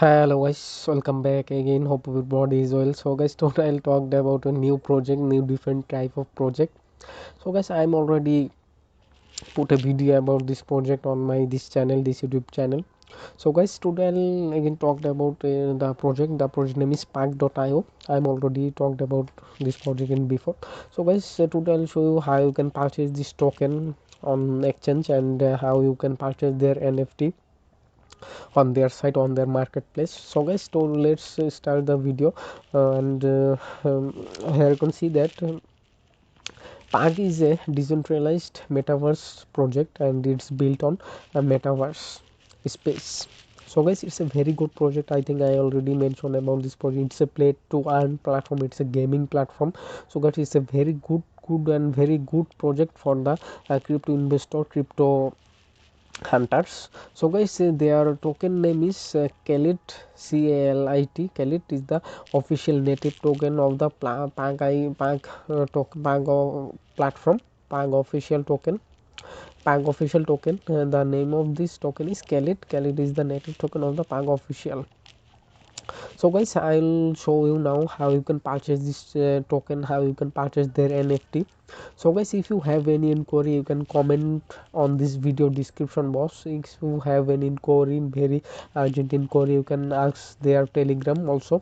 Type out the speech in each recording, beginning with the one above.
Hello guys, welcome back again. Hope everybody is well. So guys, today I'll talk about a new project, new different type of project. So guys, I'm already put a video about this project on my this channel, this YouTube channel. So guys, today I'll again talk about the project. The project name is Spark.io. I'm already talked about this project in before. So guys, today I'll show you how you can purchase this token on exchange and how you can purchase their NFT on their site, on their marketplace. So guys, so let's start the video. And here you can see that Pag is a decentralized metaverse project and it's built on a metaverse space. So guys, it's a very good project. I think I already mentioned about this project. It's a play to earn platform, it's a gaming platform. So guys, it's a very good and very good project for the crypto investor, crypto hunters. So guys, their token name is Calit, CALIT. Calit is the official native token of the platform. Pag official token. Pag official token. The name of this token is Calit. Calit is the native token of the Pag official. So guys, I'll show you now how you can purchase this token, how you can purchase their NFT. So guys, if you have any inquiry, you can comment on this video description box. If you have any inquiry, very urgent inquiry, you can ask their telegram also.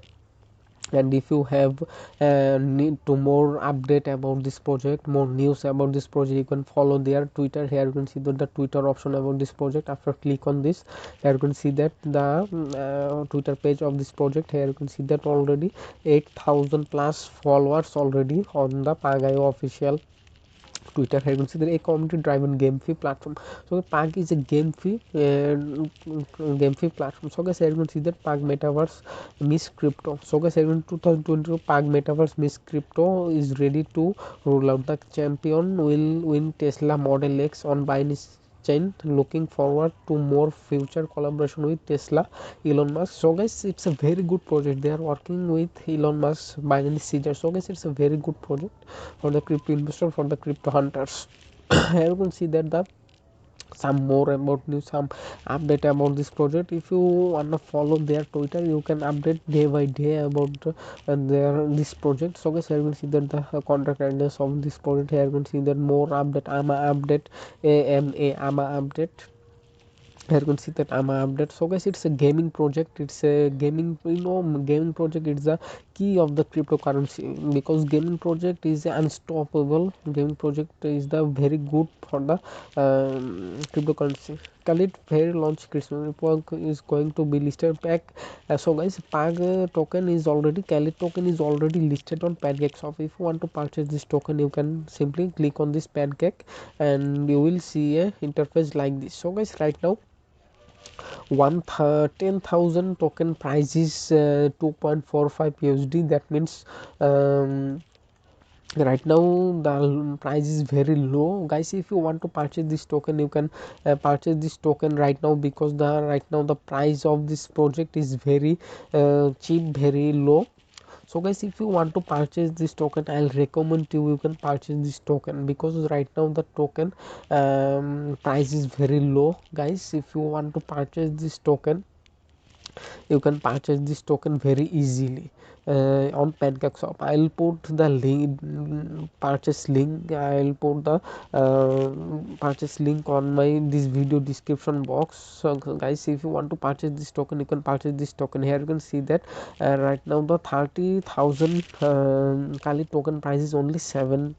And if you have need to more update about this project, more news about this project, you can follow their Twitter. Here you can see the Twitter option about this project. After click on this, here you can see that the Twitter page of this project. Here you can see that already 8,000 plus followers already on the Pag.io official Twitter. Here you can see that a community driven game fee platform. So Pag is a game fee platform. So guys, here you can see that Pag Metaverse Miss Crypto. So guys, here in 2022 Pag Metaverse Miss Crypto is ready to roll out. The champion will win Tesla Model X on Binance chain. Looking forward to more future collaboration with Tesla, Elon Musk. So guys, it's a very good project. They are working with Elon Musk, Binance Caesar. So guys, it's a very good project for the crypto investor, for the crypto hunters. Here you can see that the some more about news, some update about this project. If you wanna follow their Twitter, you can update day by day about their this project. So guys, here you can see that the contract address of this project. Here you can see that more update, AMA update, AMA update. Here you can see that I'm a update. So guys, it's a gaming project. It's a gaming, gaming project. It's the key of the cryptocurrency, because gaming project is unstoppable. Gaming project is the very good for the cryptocurrency. Khalid Fair launch Christmas is going to be listed back. So guys, Pag token is already, Khalid token is already listed on PancakeSwap. If you want to purchase this token, you can simply click on this pancake and you will see a interface like this. So guys, right now 10,000 token price is 2.45 USD. That means right now the price is very low. Guys, if you want to purchase this token, you can purchase this token right now, because the right now the price of this project is very cheap, very low. So guys, if you want to purchase this token, I'll recommend you can purchase this token, because right now the token price is very low. Guys, if you want to purchase this token, you can purchase this token very easily on PancakeSwap. I'll put the link, purchase link. I'll put the purchase link on my this video description box. So guys, if you want to purchase this token, you can purchase this token. Here you can see that right now the 30,000 Kali token price is only $7.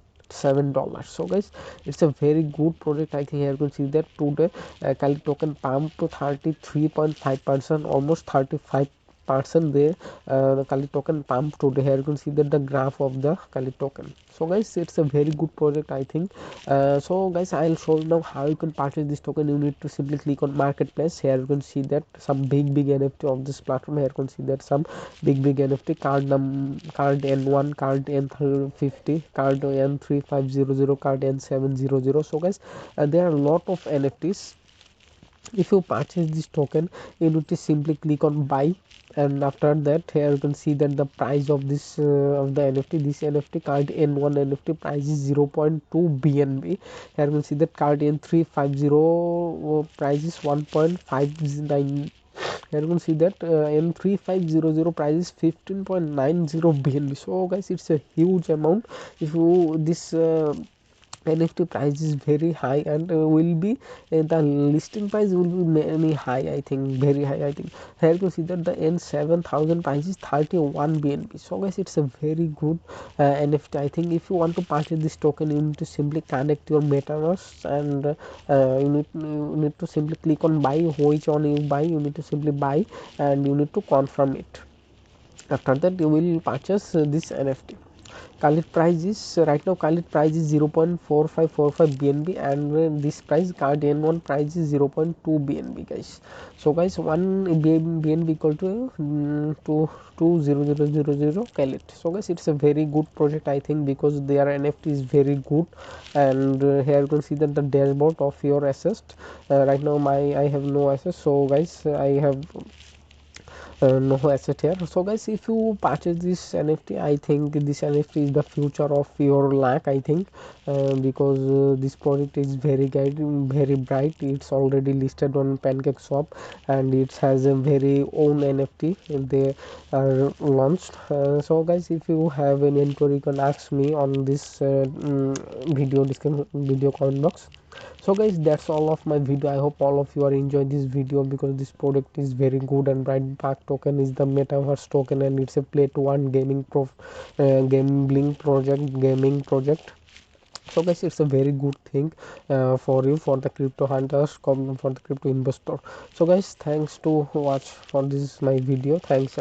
So guys, it's a very good project. I think here you can see that today Kali token pump to 33.5%, almost 35% there. The Kali token pump today. Here you can see that the graph of the Kali token. So guys, it's a very good project, I think. So guys, I'll show you now how you can purchase this token. You need to simply click on marketplace. Here you can see that some big NFT of this platform. Here you can see that some big NFT card card N1, card N50, card N3500, card N700. So guys, there are a lot of NFTs. If you purchase this token, you need to simply click on buy, and after that here you can see that the price of this of the NFT, this NFT card N1 NFT price is 0.2 BNB. Here you can see that card N350 price is 1.59 here you can see that M3500 price is 15.90 BNB. So guys, it's a huge amount. If you this NFT price is very high, and will be the listing price will be many high, I think, very high, I think. Here you see that the N7000 price is 31 BNB. So guys, it's a very good NFT. I think if you want to purchase this token, you need to simply connect your MetaMask, and you need to simply click on buy. Which one you buy, you need to simply buy, and you need to confirm it. After that, you will purchase this NFT. Khalid price is right now, Khalid price is 0.4545 BNB, and this price card N1 price is 0.2 BNB, guys. So guys, 1 BNB equal to 20000 Khalid. So guys, it's a very good project, I think, because their NFT is very good. And here you can see that the dashboard of your assets. Right now I have no assets, so guys, I have no asset here. So guys, if you purchase this NFT, I think this NFT is the future of your luck, I think, because this project is very guide, very bright. It's already listed on PancakeSwap, and it has a very own NFT they are launched. So guys, if you have any inquiry, you can ask me on this video comment box. So guys, that's all of my video. I hope all of you are enjoying this video, because this product is very good. And Brightpark token is the metaverse token, and it's a play to earn gambling project, gaming project. So guys, it's a very good thing for you, for the crypto hunters, for the crypto investor. So guys, thanks to watch for this my video. Thanks a lot.